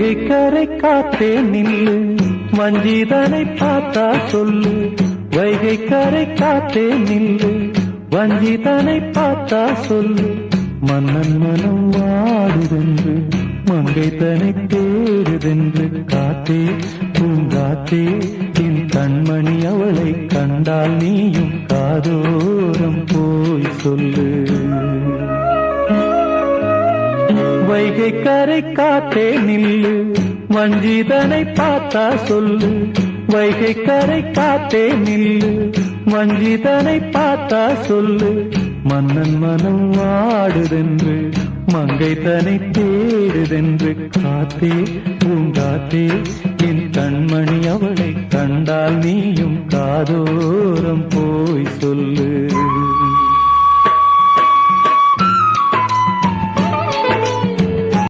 வைகை கரை காத்தே நில்லு, வஞ்சிதனை பார்த்தா சொல்லு. வைகை கரை காத்தே நில்லு, வஞ்சிதனை பார்த்தா சொல்லு. மன்னன் மனம் வாடுதென்று, மங்கை தனை தேடுதென்று. காத்தே பூங்காத்தே, என் கண்மணி அவளை கண்டால் நீயும் காதோரம் போய் சொல்லு. வைகை கரை காத்தே நில்லு, வஞ்சிதனை பார்த்தா சொல்லு. வைகை கரை காத்தே நில்லு, வஞ்சிதனை பார்த்தா சொல்லு. மன்னன் மனம் வாடுதென்று, மங்கை தனை தேடுதென்று. காத்தே பூங்காத்தே, என் கண்மணி அவளை கண்டால் நீயும் காதோரம் போய் சொல்லு.